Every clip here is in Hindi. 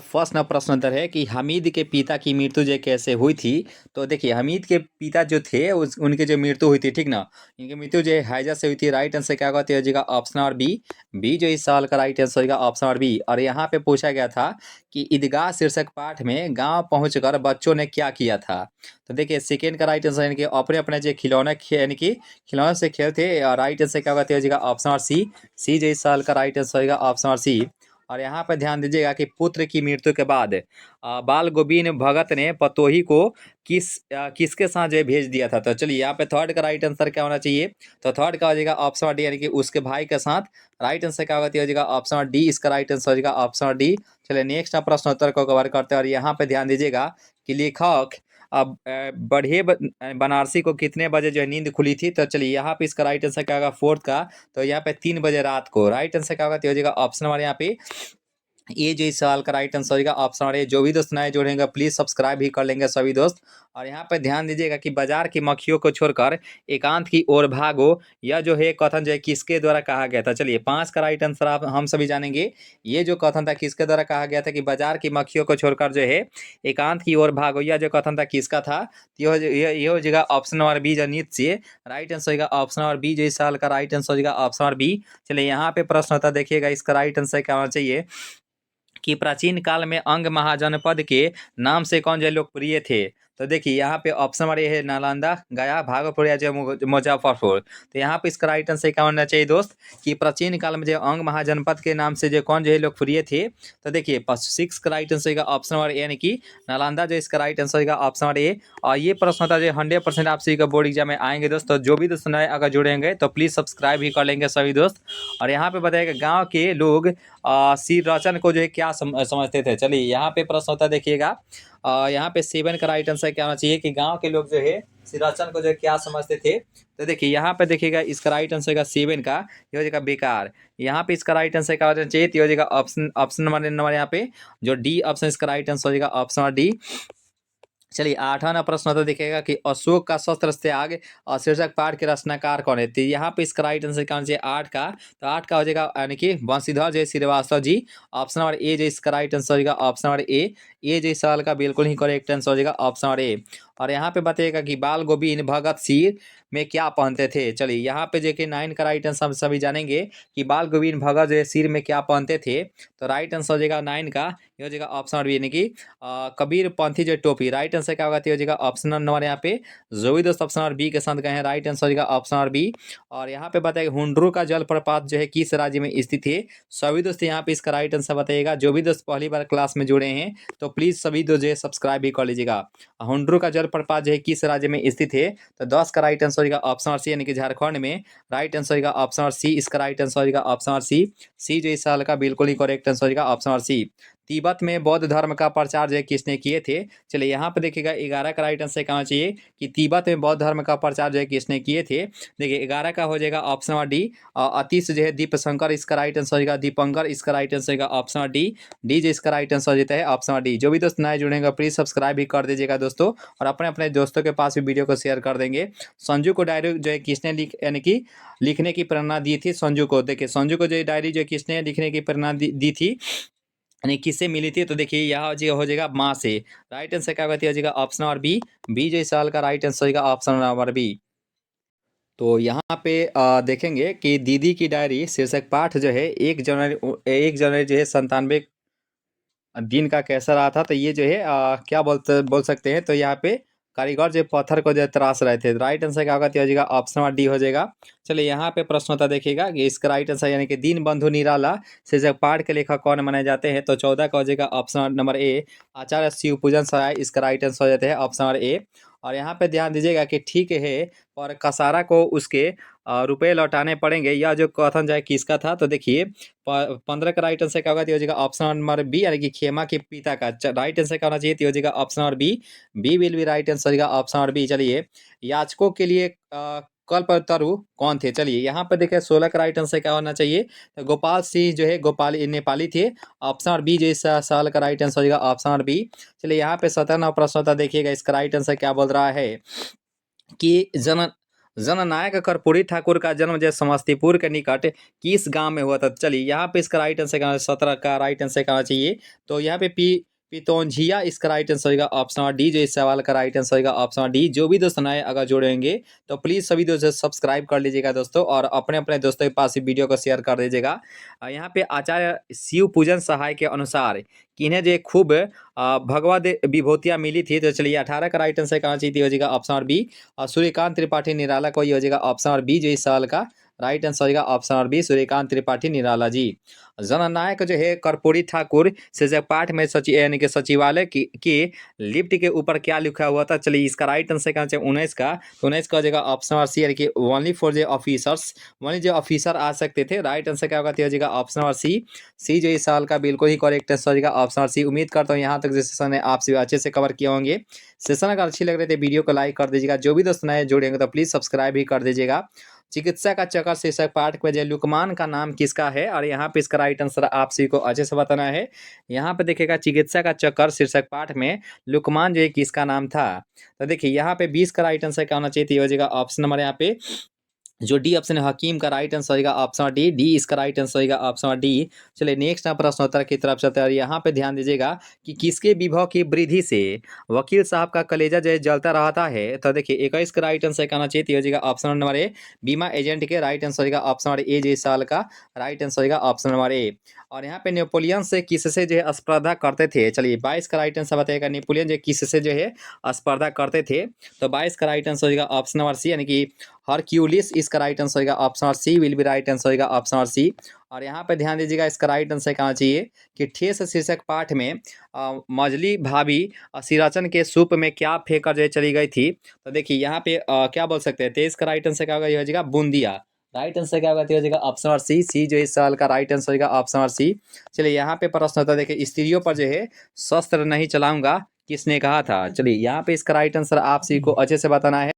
फर्स्ट ना प्रश्न उत्तर है कि हमीद के पिता की मृत्यु जो कैसे हुई थी। तो देखिए हमीद के पिता जो थे उनकी जो मृत्यु हुई थी, ठीक ना, इनकी मृत्यु जो है हैजा से हुई थी। राइट आंसर क्या होगा, हो जाएगा ऑप्शन और बी। बी जो इस सवाल का राइट आंसर होगा ऑप्शन और बी। और यहाँ पे पूछा गया था कि ईदगाह शीर्षक पाठ में गांव पहुंचकर बच्चों ने क्या किया था। तो देखिए सेकेंड का राइट आंसर यानी कि अपने अपने जो खिलौने यानी कि खिलौने से खेलते। राइट आंसर क्या होगा, हो जाएगा ऑप्शन और सी। सी जो इस साल का राइट आंसर होगा ऑप्शन और सी। और यहाँ पे ध्यान दीजिएगा कि पुत्र की मृत्यु के बाद बाल गोविंद भगत ने पतोही को किसके साथ जो है भेज दिया था। तो चलिए यहाँ पे थर्ड का राइट आंसर क्या होना चाहिए। तो थर्ड का हो जाएगा ऑप्शन डी यानी कि उसके भाई के साथ। राइट आंसर क्या होगा, हो जाएगा ऑप्शन डी। इसका राइट आंसर हो जाएगा ऑप्शन डी। चलिए नेक्स्ट प्रश्न उत्तर को कवर करते हैं। और यहाँ पे ध्यान दीजिएगा कि लेखक अब बढ़े बनारसी को कितने बजे जो है नींद खुली थी। तो चलिए यहाँ पे इसका राइट आंसर क्या होगा फोर्थ का। तो यहाँ पे 3 बजे रात को। राइट आंसर क्या होगा, तो हो जाएगा ऑप्शन नंबर यहाँ पे ये जो इस सवाल का राइट आंसर होगा ऑप्शन और ए। जो भी दोस्त नए जुड़ेंगे प्लीज सब्सक्राइब भी कर लेंगे सभी दोस्त। और यहाँ पे ध्यान दीजिएगा कि बाजार की मक्खियों को छोड़कर एकांत की ओर भागो, यह जो है कथन जो है किसके द्वारा कहा गया था। चलिए 5 का राइट आंसर आप हम सभी जानेंगे। ये जो कथन था किसके द्वारा कहा गया था कि बाजार की मक्खियों को छोड़कर जो है एकांत की ओर भागो, यह जो कथन था किसका था। ये हो जाएगा ऑप्शन नंबर बी जो नीचे राइट आंसर होगा ऑप्शन नंबर बी जो इस साल का राइट आंसर होगा ऑप्शन नंबर बी। चलिए यहाँ पे प्रश्न होता देखिएगा इसका राइट आंसर क्या होना चाहिए कि प्राचीन काल में अंग महाजनपद के नाम से कौन जो लोकप्रिय थे। तो देखिए यहाँ पे ऑप्शन नंबर ए है नालंदा, गया, भागलपुर या जो मुजफ्फरपुर। तो यहाँ पे इसका राइट आंसर क्या होना चाहिए दोस्त कि प्राचीन काल में जो अंग महाजनपद के नाम से जो कौन जो है लोकप्रिय थे। तो देखिए 6 का राइट आंसर होगा ऑप्शन नंबर ए यानी कि नालंदा जो इसका राइट आंसर होगा ऑप्शन नंबर ए। और ये प्रश्न था जो 100% आप सभी का बोर्ड एग्जाम में आएंगे दोस्तों। जो भी दोस्त नए अगर जुड़ेंगे तो प्लीज सब्सक्राइब भी कर लेंगे सभी दोस्त। और यहाँ पे बताएगा गाँव के लोग श्री रचन को जो है क्या समझते थे। चलिए यहाँ पे प्रश्न होता देखिएगा। यहाँ पे 7 का राइट आंसर क्या होना चाहिए कि गांव के लोग जो है श्री रचन को जो है क्या समझते थे। तो देखिए यहाँ पे देखिएगा इसका राइट आंसर का 7 का ये हो जाएगा बेकार। यहाँ पे इसका राइट आंसर क्या होना चाहिए, तो हो जाएगा ऑप्शन नंबर यहाँ पे जो डी ऑप्शन इसका राइट आंसर हो जाएगा ऑप्शन नंबर डी। चलिए 8वां प्रश्न तो देखिएगा कि अशोक का शस्त्र त्याग शीर्षक पाठ के रचनाकार कौन है। तो यहाँ पे इसका राइट आंसर कौन चाहिए 8 का। तो 8 का हो जाएगा यानी कि बंशीधर जय Srivastava ji. Option number A जो इसका राइट आंसर होगा ऑप्शन नंबर ए। ये जो इस सवाल का बिल्कुल ही करेक्ट आंसर हो जाएगा ऑप्शन नंबर ए। और यहाँ पे बताइएगा कि बाल गोविंद भगत सिंह में क्या पहनते थे। चलिए यहाँ पे जो कि 9 का राइट आंसर हम सभी जानेंगे कि बाल गोविंद भगत जो है सिर में क्या पहनते थे। तो राइट आंसर हो जाएगा 9 का ये हो जाएगा ऑप्शन नंबर बी यानी कि कबीर पंथी जो टोपी। राइट आंसर क्या होगा, तो हो जाएगा ऑप्शन नंबर यहाँ पे जो भी दोस्त ऑप्शन नंबर बी के साथ गए हैं राइट आंसर हो जाएगा ऑप्शन नंबर बी। और यहाँ पे बताएगा हुंड्रू का जलप्रपात जो है किस राज्य में स्थित है। सभी दोस्त यहाँ पे इसका राइट आंसर बताइएगा। जो भी दोस्त पहली बार क्लास में जुड़े हैं तो प्लीज सभी दोस्त जो है सब्सक्राइब भी कर लीजिएगा। हुंड्रू का जलप्रपात जो है किस राज्य में स्थित है। तो 10 का राइट आंसर होगा ऑप्शन नंबर सी यानी कि झारखंड में। राइट आंसर होगा ऑप्शन नंबर सी। इसका राइट आंसर होगा ऑप्शन नंबर सी। सी जो इस साल का बिल्कुल ही करेक्ट आंसर होगा ऑप्शन नंबर सी। तिब्बत में बौद्ध धर्म का प्रचार जो है किसने किए थे। चलिए यहाँ पे देखिएगा 11 का राइट आंसर कहना चाहिए कि तिब्बत में बौद्ध धर्म का प्रचार जो है किसने किए थे। देखिए 11 का हो जाएगा ऑप्शन नंबर डी। अतीश जो है दीपशंकर इसका राइट आंसर होगा दीपंकर इसका राइट आंसर होगा ऑप्शन नंबर डी। डी जो इसका राइट आंसर हो जाता है ऑप्शन नंबर डी। जो भी दोस्त नए जुड़ेंगे प्लीज सब्सक्राइब भी कर दीजिएगा दोस्तों। और अपने अपने दोस्तों के पास भी वीडियो को शेयर कर देंगे। संजू को डायरी जो है किसने यानी कि लिखने की प्रेरणा दी थी संजू को। देखिए संजू को जो डायरी जो किसने लिखने की प्रेरणा दी थी यानी किससे मिली थी। तो देखिए यहाँ जो हो जाएगा माँ से। राइट आंसर क्या होगा, हो जाएगा ऑप्शन नंबर बी। बी जो इस साल का राइट आंसर होगा ऑप्शन नंबर बी। तो यहाँ पे देखेंगे कि दीदी की डायरी शीर्षक पाठ जो है 1 जनवरी जो है 97 दिन का कैसा रहा था। तो ये जो है क्या बोल सकते हैं। तो यहाँ पे कारीगर जो पत्थर को जो तराश रहे थे। राइट आंसर क्या होगा, तो हो जाएगा ऑप्शन नंबर डी हो जाएगा। चलिए यहाँ पे प्रश्न होता देखिएगा कि इसका राइट आंसर यानी कि दीन बंधु निराला शीर्षक पाठ के लेखक कौन माने जाते हैं। तो 14 का हो जाएगा ऑप्शन नंबर ए आचार्य शिवपूजन सराय। इसका राइट आंसर हो जाता है ऑप्शन नंबर ए। और यहाँ पे ध्यान दीजिएगा कि ठीक है और कसारा को उसके रुपए लौटाने पड़ेंगे, यह जो कथन जो है किसका था। तो देखिए 15 का राइट आंसर क्या होगा, तो हो जाएगा ऑप्शन नंबर बी यानी कि खेमा के पिता का। राइट आंसर क्या होना चाहिए, तो हो जाएगा option number B. B will be right answer होगा ऑप्शन नंबर बी। चलिए याचकों के लिए कल्पतरु कौन थे। चलिए यहाँ पे देखिए 16 का राइट आंसर क्या होना चाहिए। तो गोपाल सिंह जो है गोपाली नेपाली थे। ऑप्शन नंबर बी जो इस साल का राइट आंसर होगा ऑप्शन नंबर बी। चलिए यहाँ पे 17वां प्रश्न होता देखिएगा इसका राइट आंसर क्या बोल रहा है कि जननायक कर्पूरी ठाकुर का जन्म जो समस्तीपुर के निकट किस गांव में हुआ था? चलिए यहाँ पे इसका राइट आंसर कहना 17 का राइट आंसर कहना चाहिए। तो यहाँ पे पितौंझिया इसका राइट आंसर होगा ऑप्शन डी। जो इस सवाल का राइट आंसर होगा ऑप्शन डी। जो भी दोस्त नए अगर जुड़ेंगे तो प्लीज़ सभी दोस्तों सब्सक्राइब कर लीजिएगा दोस्तों, और अपने अपने दोस्तों के पास वीडियो को शेयर कर दीजिएगा। यहाँ पे आचार्य शिव पूजन सहाय के अनुसार किन्हें जो खूब भगवद विभूतियाँ मिली थी? तो चलिए 18 का राइट आंसर कहना चाहिए हो जाएगा ऑप्शन बी। और सूर्यकांत त्रिपाठी निराला को ये हो जाएगा ऑप्शन बी। जो इस सवाल का राइट आंसर होगा ऑप्शन बी, सूर्यकांत त्रिपाठी निराला जी। जननायक जो है कर्पूरी ठाकुर से पाठ में यानी कि सचिवालय की लिफ्ट के ऊपर क्या लिखा हुआ था? चलिए इसका राइट आंसर कहना चाहिए 19 का। तो 19 का हो जाएगा ऑप्शन सी, यानी कि ओनली फॉर जो ऑफिसर्स, ओनली जो ऑफिसर आ सकते थे। राइट आंसर क्या होगा? तो हो जाएगा ऑप्शन सी। सी जो इस साल का बिल्कुल ही करेक्ट आंसर हो जाएगा ऑप्शन सी। उम्मीद करता हूँ यहाँ तक जो सेशन है आप अच्छे से कवर किए होंगे। सेशन अगर अच्छी लग रही थी वीडियो को लाइक कर दीजिएगा। जो भी दोस्त नए जुड़ेंगे तो प्लीज़ सब्सक्राइब भी कर दीजिएगा। चिकित्सा का चक्कर शीर्षक पाठ में जो लुकमान का नाम किसका है? और यहाँ पे इसका राइट आंसर आप सभी को अच्छे से बताना है। यहाँ पे देखिएगा चिकित्सा का चक्कर शीर्षक पाठ में लुकमान जो है किसका नाम था? तो देखिए यहाँ पे 20 का राइट आंसर क्या होना चाहिए? हो जाएगा ऑप्शन नंबर यहाँ पे जो डी ऑप्शन है हकीम का राइट आंसर होगा ऑप्शन डी। डी इसका राइट आंसर होगा ऑप्शन डी। चलिए नेक्स्ट प्रश्नोत्तर की तरफ चलते हैं। यहाँ पे ध्यान दीजिएगा कि किसके विभव की वृद्धि से वकील साहब का कलेजा जो है जलता रहता है? तो देखिए 21 का राइट आंसर कहना चाहिए हो जाएगा ऑप्शन नंबर ए। बीमा एजेंट के राइट आंसर होगा ऑप्शन नंबर ए। जो इस साल का राइट आंसर होगा ऑप्शन नंबर ए। और यहाँ पे नेपोलियन से किससे जो है स्पर्धा करते थे? चलिए 22 का राइट आंसर बताइएगा नेपोलियन जो किससे जो है स्पर्धा करते थे? तो 22 का राइट आंसर होगा ऑप्शन नंबर सी, यानी कि हरक्यूलिस इसका राइट आंसर होगा option C. Will be right answer होगा ऑप्शन सी। और यहाँ पे ध्यान दीजिएगा इसका राइट आंसर कहना चाहिए कि ठेस शीर्षक पाठ में मजली भाभी सिराचन के सूप में क्या फेंक कर जो है चली गई थी? तो देखिए यहाँ पे क्या बोल सकते हैं? 23 का राइट आंसर क्या होगा? ये हो जाएगा बूंदिया। राइट आंसर क्या होगा? हो जाएगा ऑप्शन और सी। सी जो इस साल का राइट आंसर होगा ऑप्शन और सी। चलिए यहाँ पे प्रश्न होता है, देखिए स्त्रियों पर जो है शस्त्र नहीं चलाऊंगा किसने कहा था? चलिए यहाँ पे इसका राइट आंसर आप सभी को अच्छे से बताना है।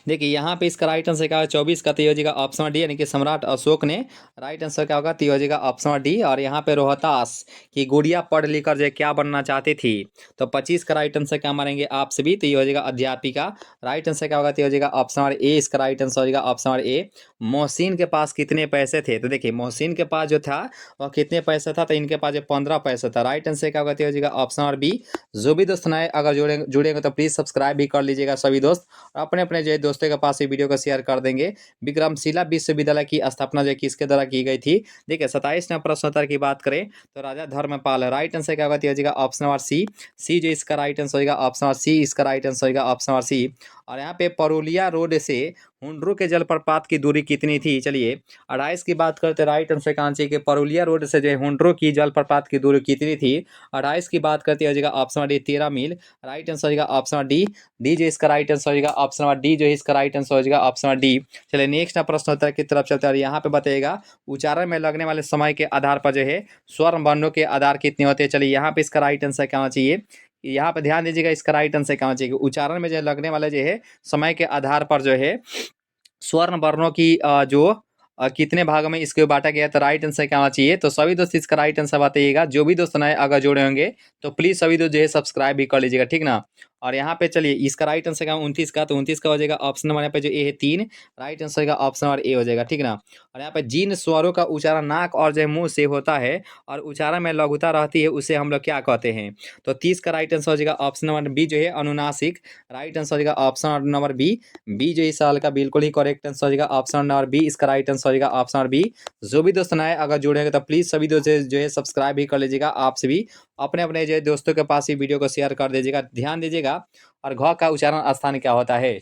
देखिए यहाँ पे इसका राइट आंसर क्या होगा? 24 का तो हो जाएगा ऑप्शन डी, यानी कि सम्राट अशोक ने। राइट आंसर क्या होगा? तो हो जाएगा ऑप्शन डी। और यहाँ पे रोहतास की गुड़िया पढ़ लिख कर जो है क्या बनना चाहती थी? तो 25 का राइट आंसर क्या मारेंगे आप सभी? तो ये हो जाएगा अध्यापिका। राइट आंसर क्या होगा? तो हो जाएगा ऑप्शन नंबर ए। इसका राइट आंसर हो जाएगा ऑप्शन नंबर ए। मोहसिन के पास कितने पैसे थे? तो देखिए मोहसिन के पास जो था वह कितने पैसे था? तो इनके पास जो 15 पैसे था। राइट आंसर क्या होगा? तो हो जाएगा ऑप्शन नंबर बी। जो भी दोस्त नए अगर जुड़ेंगे तो प्लीज़ सब्सक्राइब भी कर लीजिएगा सभी दोस्त, और अपने अपने जो है दोस्तों के पास ये वीडियो को शेयर कर देंगे। विक्रमशिला विश्वविद्यालय की स्थापना जो किसके द्वारा की गई थी? देखिए 27 नंबर प्रश्नोत्तर की बात करें तो राजा धर्मपाल। राइट आंसर क्या होगा? तो हो जाएगा ऑप्शन नंबर सी। सी जो इसका राइट आंसर होगा ऑप्शन नंबर सी। इसका राइट आंसर होगा ऑप्शन नंबर सी। और यहाँ पे परुलिया रोड से हुंड्रू के जलप्रपात की दूरी कितनी थी? चलिए 28 की बात करते राइट आंसर का आंसर कि परुलिया रोड से जो है हुंड्रू की जलप्रपात की दूरी कितनी थी? 28 की बात करते हो जाएगा ऑप्शन डी 13 मील। राइट आंसर होगा ऑप्शन डी। डी जो इसका राइट आंसर होगा ऑप्शन नंबर डी। जो इसका राइट आंसर होगा ऑप्शन नंबर डी। चलिए नेक्स्ट प्रश्नोत्तर की तरफ चलते हैं। यहाँ पे बताइएगा उच्चारण में लगने वाले समय के आधार पर जो है स्वर्ण वर्णों के आधार कितने होते हैं? चलिए यहाँ पे इसका राइट आंसर क्या होना चाहिए? यहाँ पे ध्यान दीजिएगा इसका राइट आंसर क्या होना चाहिए? उच्चारण में जो लगने वाले जो है समय के आधार पर जो है स्वर्ण वर्णों की जो कितने भागों में इसको बांटा गया? तो राइट आंसर क्या होना चाहिए? तो सभी दोस्त इसका राइट आंसर बताइएगा। जो भी दोस्त नए अगर जुड़े होंगे तो प्लीज़ सभी दोस्त जो है सब्सक्राइब भी कर लीजिएगा, ठीक ना। और यहाँ पे चलिए इसका राइट आंसर क्या 29 का? तो 29 का हो जाएगा ऑप्शन नंबर यहाँ पे जो ए है 3। राइट आंसर का ऑप्शन नंबर ए हो जाएगा, ठीक ना। और यहाँ पे जिन स्वरों का उच्चारण नाक और जो है मुँह से होता है और उच्चारण में लघुता रहती है उसे हम लोग क्या कहते हैं? तो 30 का राइट आंसर हो जाएगा ऑप्शन नंबर बी जो है अनुनासिक। राइट आंसर हो जाएगा ऑप्शन नंबर बी। बी जो इस साल का बिल्कुल ही करेक्ट आंसर हो जाएगा ऑप्शन नंबर बी। इसका राइट आंसर हो जाएगा ऑप्शन नंबर बी। जो भी दोस्त नए अगर जुड़ेंगे तो प्लीज़ सभी दोस्त जो है सब्सक्राइब भी कर लीजिएगा। आप सभी अपने अपने जो है दोस्तों के पास ही वीडियो को शेयर कर दीजिएगा। ध्यान दीजिएगा। और घ का उच्चारण स्थान क्या होता है?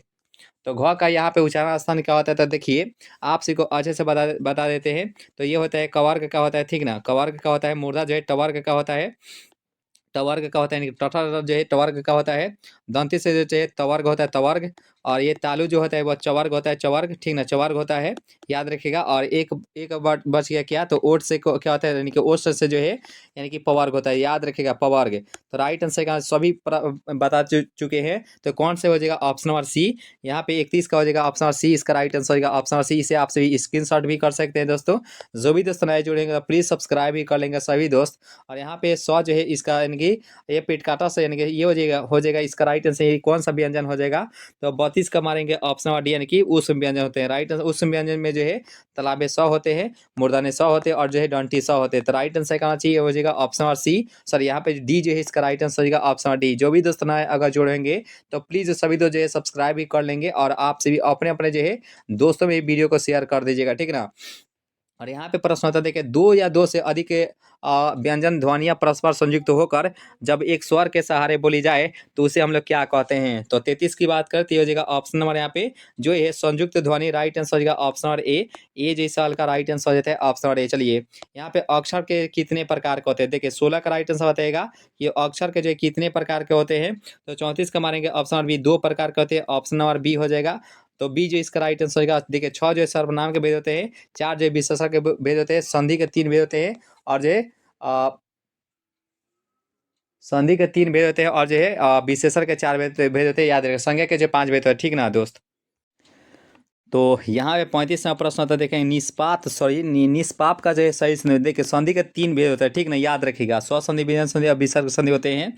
तो घ का यहाँ पे उच्चारण स्थान क्या होता है? तो देखिए आप सभी को अच्छे से बता देते हैं। तो ये होता है कवर्ग का होता है, ठीक ना। कवर्ग का होता है। मूर्धा जो है टवर्ग का होता है। टवर्ग का होता है, यानी टठर जो है टवर्ग का होता है। दंती से जो है तवर्ग होता है तवर्ग। और ये तालु जो होता है वो चवर्ग होता है चवर्ग, ठीक ना, चवर्ग होता है, याद रखिएगा। और एक एक वर्ड बच गया क्या? तो ओट से क्या होता है? यानी कि ओट से जो है यानी कि पवर्ग होता है, याद रखिएगा पवर्ग। तो राइट आंसर का सभी बता चुके हैं। तो कौन से हो जाएगा? Option number C. यहाँ पे 31 का हो जाएगा ऑप्शन नंबर सी। इसका राइट आंसर होगा ऑप्शन नंबर सी। इसे आप सभी स्क्रीनशॉट भी कर सकते हैं दोस्तों। जो भी दोस्त नए जुड़ेंगे तो प्लीज़ सब्सक्राइब भी कर लेंगे सभी दोस्त। और यहाँ पे 100 जो है इसका यानी कि ये पिटकाटा से यानी कि ये हो जाएगा इसका राइट आंसर। ये कौन सा व्यंजन हो जाएगा? तो 32 का मारेंगे ऑप्शन नंबर डी यानी कि उस व्यंजन होते हैं। राइट आंसर उस व्यंजन में जो है तालाबे स होते हैं, मूर्धन्य स होते हैं और जो है डंठी स होते हैं। तो राइट आंसर कहना चाहिए हो जाएगा ऑप्शन नंबर सी। सॉरी यहाँ पे डी जो है इसका राइट आंसर हो जाएगा ऑप्शन नंबर डी। जो भी दोस्त नए अगर जुड़ेंगे तो प्लीज सभी दोस्त जो है सब्सक्राइब भी कर लेंगे और आपसे भी अपने अपने जो है दोस्तों में वीडियो को शेयर कर दीजिएगा, ठीक है ना। और यहाँ पे प्रश्न होता है देखिए, दो या दो से अधिक व्यंजन ध्वनियाँ परस्पर संयुक्त होकर जब एक स्वर के सहारे बोली जाए तो उसे हम लोग क्या कहते हैं? तो 33 की बात करते हो जाएगा ऑप्शन नंबर यहाँ पे जो है संयुक्त ध्वनि। राइट आंसर हो जाएगा ऑप्शन नंबर ए जो इस सवाल का राइट आंसर हो जाता है ऑप्शन नंबर ए। चलिए यहाँ पे अक्षर के कितने प्रकार के होते हैं? देखिए 16 का राइट आंसर बताएगा कि अक्षर के जो है कितने प्रकार के होते हैं। तो 34 का मारेंगे ऑप्शन नंबर बी, 2 प्रकार के होते हैं, ऑप्शन नंबर बी हो जाएगा। तो बी जो इसका राइट आंसर होगा। देखिए 6 जो है सर्वनाम के भेद होते हैं, 4 जो है विशेषण के भेद होते हैं, संधि के 3 भेद होते हैं और जो है संधि के 3 भेद होते हैं और जो है विशेषण के 4 भेद होते हैं। याद रखें संज्ञा के जो 5 भेद होते हैं, ठीक ना दोस्त। तो यहाँ पे 35वां प्रश्न होता है देखें निष्पात निष्पाप का जो है सही संधि। देखिए संधि के 3 भेद होते हैं, ठीक ना, याद रखिएगा स्वसंधि, व्यंजन संधि और विसर्ग संधि होते हैं।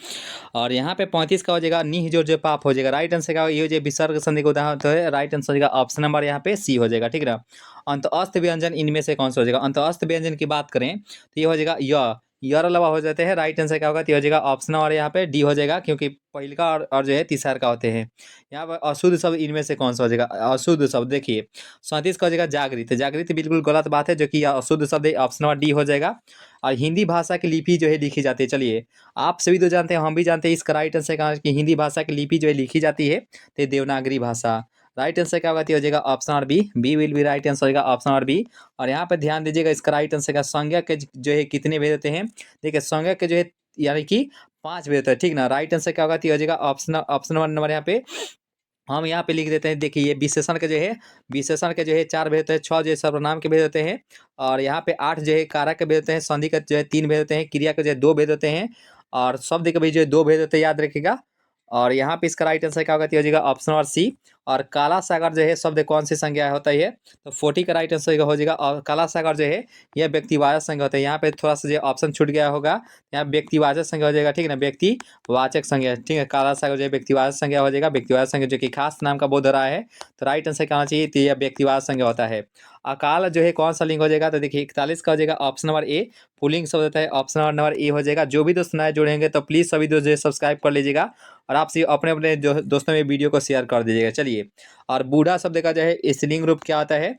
और यहाँ पे 35 का हो जाएगा निह जो पाप हो जाएगा। राइट आंसर का ये हो जाए विसर्ग संधि का उदाहरण तो है। राइट आंसर का ऑप्शन नंबर यहाँ पे सी हो जाएगा, ठीक ना। अंतअस्थ व्यंजन इनमें से कौन सा हो जाएगा? अंतअस्थ व्यंजन की बात करें तो ये हो जाएगा यर लवा हो जाते हैं। राइट आंसर क्या होगा? तो हो जाएगा ऑप्शन और यहाँ पे डी हो जाएगा क्योंकि पहिलका और जो है तीसरा का होते हैं। यहाँ पर अशुद्ध शब्द इनमें से कौन सा हो जाएगा? अशुद्ध शब्द देखिए 37 का हो जाएगा जागृत। जागृत बिल्कुल गलत बात है, जो कि अशुद्ध शब्द है, ऑप्शन नंबर डी हो जाएगा। और हिंदी भाषा की लिपि जो है लिखी जाती है। चलिए आप सभी तो जानते हैं, हम भी जानते हैं, इसका राइट आंसर का कि हिंदी भाषा की लिपि जो है लिखी जाती है तो देवनागरी भाषा। राइट आंसर क्या होगा? तो हो जाएगा option number B will be right answer होगा ऑप्शन नंबर बी। और यहाँ पे ध्यान दीजिएगा इसका राइट आंसर का संज्ञा के जो है कितने भेद होते हैं? देखिए संज्ञा के जो है यानी कि 5 भेद होते हैं, ठीक ना। राइट आंसर क्या होगा? तो हो जाएगा ऑप्शन नंबर यहाँ पे हम यहाँ पे लिख देते हैं। देखिए ये विशेषण के जो है 4 भेद होते हैं, 6 जो है सर्वनाम के भेद होते हैं और यहाँ पे 8 जो है कारक के भेद होते हैं, संधि का जो है 3 भेद होते हैं, क्रिया के जो है 2 भेद होते हैं और शब्द के भी जो है 2 भेद होते हैं, याद रखिएगा। और यहाँ पे इसका राइट आंसर क्या होगा? तो हो जाएगा ऑप्शन नंबर सी। और काला सागर जो है शब्द कौन सी संज्ञा होता है? तो 40 का राइट आंसर हो जाएगा। और काला सागर जो है यह व्यक्तिवाचक संज्ञा होता है। यहाँ पे थोड़ा सा जो ऑप्शन छूट गया होगा, यहाँ व्यक्तिवाचक संज्ञा हो जाएगा, ठीक है ना, व्यक्तिवाचक संज्ञा, ठीक है। काला सागर जो है व्यक्तिवाचक संज्ञा हो जाएगा, व्यक्तिवाचक संज्ञा जो कि खास नाम का बोध रहा है। तो राइट आंसर क्या होना चाहिए? तो यह व्यक्तिवाचक संज्ञा होता है। अकाल जो है कौन सा लिंग हो जाएगा? तो देखिए 41 का हो जाएगा ऑप्शन नंबर ए, पुल्लिंग शब्द होता है, ऑप्शन नंबर ए हो जाएगा। जो भी दोस्त नए जुड़ेंगे तो प्लीज़ सभी दोस्त जो है सब्सक्राइब कर लीजिएगा और आप अपने अपने जो दोस्तों में वीडियो को शेयर कर दीजिएगा। चलिए और बूढ़ा शब्द का जो है स्त्रीलिंग रूप क्या होता है?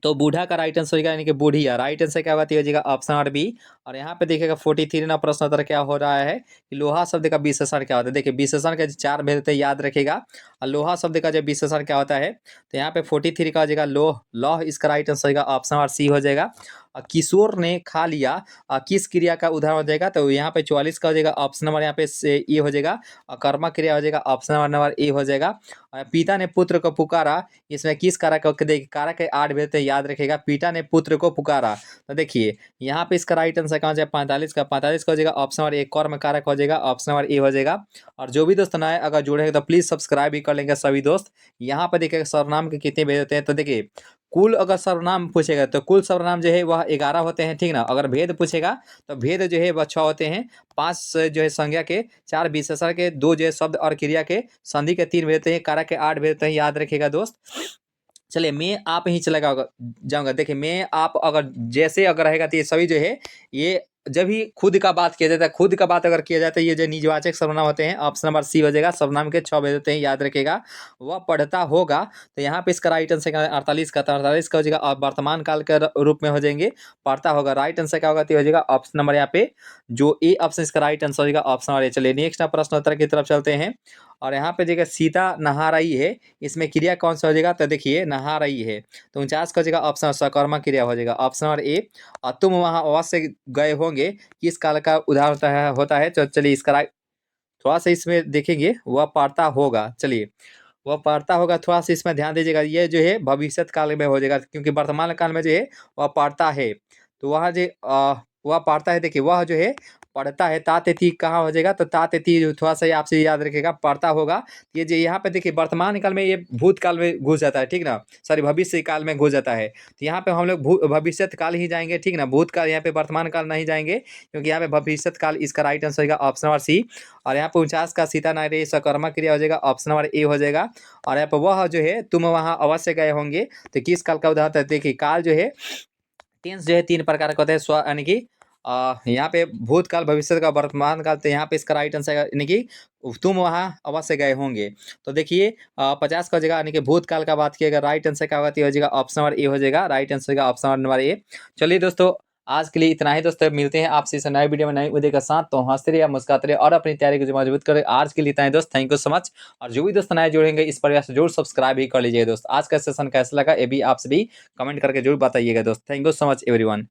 तो बूढ़ा का राइट आंसर होगा यानी कि बूढ़िया। राइट आंसर क्या होगा? तो हो जाएगा ऑप्शन नंबर बी। और यहाँ पे देखिएगा 43 ना प्रश्न उत्तर क्या हो रहा है कि लोहा शब्द का विशेषण क्या होता है? देखिए विशेषण के 4 भेद होते हैं, याद रखिएगा। और लोहा शब्द का जो विशेषण क्या होता है? तो यहाँ पे 43 का हो जाएगा लौह इसका राइट आंसर होगा ऑप्शन नंबर सी हो जाएगा। किशोर ने खा लिया किस क्रिया का उदाहरण हो जाएगा? तो यहाँ पे 44 का हो जाएगा ऑप्शन नंबर यहाँ पे ए हो जाएगा। कर्म क्रिया हो जाएगा, ऑप्शन नंबर ए हो जाएगा। पिता ने पुत्र को पुकारा, इसमें किस कारक को? देखिए कारक के 8 भेद याद रखेगा। पिता ने पुत्र को पुकारा, तो देखिए यहाँ पे इसका राइट आंसर कहाँ जाए? 45 का हो जाएगा ऑप्शन नंबर ए, कर्म कारक हो जाएगा, ऑप्शन नंबर ए हो जाएगा। और जो भी दोस्त नए अगर जुड़े तो प्लीज सब्सक्राइब भी कर लेंगे सभी दोस्त। यहाँ पे देखिएगा सर्वनाम के कितने भेद होते हैं? तो देखिए कुल अगर सर्वनाम पूछेगा तो कुल सर्वनाम जो है वह 11 होते हैं, ठीक ना। अगर भेद पूछेगा तो भेद जो है वह 6 होते हैं, 5 जो है संज्ञा के, 4 विशेषण के, 2 जो है शब्द और क्रिया के, संधि के 3 भेद होते हैं, कारक के 8 भेद होते हैं, याद रखिएगा दोस्त। चलिए मैं आप ही चला जाऊंगा। देखिए मैं आप अगर जैसे अगर रहेगा तो ये सभी जो है ये जब भी खुद का बात किया जाता है, खुद का बात अगर किया जाता है, ये जो निजवाचक सर्वनाम होते हैं, ऑप्शन नंबर सी हो जाएगा। सर्वनाम के 6 भेद होते हैं, याद रखिएगा। वह पढ़ता होगा, तो यहाँ पे इसका राइट आंसर 48 का, 48 का हो जाएगा और वर्तमान काल के रूप में हो जाएंगे, पढ़ता होगा। राइट आंसर क्या होगा? तो हो जाएगा ऑप्शन नंबर यहाँ पे जो ए ऑप्शन इसका राइट आंसर हो जाएगा, ऑप्शन नंबर ए। चलिए नेक्स्ट प्रश्न उत्तर की तरफ चलते हैं। और यहाँ पे देखिए सीता नहा रही है, इसमें क्रिया कौन सा हो जाएगा? तो देखिए नहा रही है, तो 49 का हो जाएगा ऑप्शन सकर्मक क्रिया हो जाएगा, ऑप्शन नंबर ए। और तुम वहाँ अवश्य गए होंगे किस काल का उदाहरण होता है? तो चलिए इसका राइट थोड़ा सा इसमें देखेंगे, वह पढ़ता होगा। चलिए वह पढ़ता होगा, थोड़ा सा इसमें ध्यान दीजिएगा। ये जो है भविष्यत काल में हो जाएगा क्योंकि वर्तमान काल में जो है वह पढ़ता है, तो वह जो वह पढ़ता है, देखिए वह जो है पढ़ता है ता तिथि कहाँ हो जाएगा, तो ता तिथि थोड़ा सा आपसे याद रखिएगा, पढ़ता होगा। ये जो यहाँ पे देखिए वर्तमान काल में ये भूतकाल में घुस जाता है, ठीक ना, सॉरी भविष्य काल में घुस जाता है। तो यहाँ पे हम लोग भविष्य काल ही जाएंगे, ठीक ना, भूतकाल यहाँ पे वर्तमान काल नहीं जाएंगे, क्योंकि यहाँ पे भविष्य काल इसका राइट आंसर होगा ऑप्शन नंबर सी। और यहाँ पे 49 का सीता नारी सकर्मक क्रिया हो जाएगा, ऑप्शन नंबर ए हो जाएगा। और यहाँ पे वह जो है तुम वहाँ अवश्य गए होंगे, तो किस काल का उदाहरण है, देखिए काल जो है टेंस जो है 3 प्रकार का होता है, स्व यानी कि यहाँ पे भूतकाल, भविष्य का, वर्तमान काल। तो यहाँ पे इसका राइट आंसर यानी कि तुम वहाँ अवश्य गए होंगे। तो देखिए 50 का जगह यानी कि भूतकाल का बात किया, राइट आंसर क्या होगा, हो जाएगा ऑप्शन नंबर ए हो जाएगा, राइट आंसर का ऑप्शन नंबर ए। चलिए दोस्तों, आज के लिए इतना ही दोस्तों, मिलते हैं आपसे इस नए वीडियो में नई वीडियो के साथ। तो हंसते रहिए, मुस्कुराते रहिए और अपनी तैयारी को जो मजबूत करें। आज के लिए इतना ही दोस्त, थैंक यू सो मच। और जो भी दोस्त नए जुड़ेंगे इस प्रयास से जरूर सब्सक्राइब भी कर लीजिएगा दोस्त। आज का सेशन कैसा लगा ये भी आप सभी कमेंट करके जरूर बताइएगा दोस्त। Thank you so much everyone.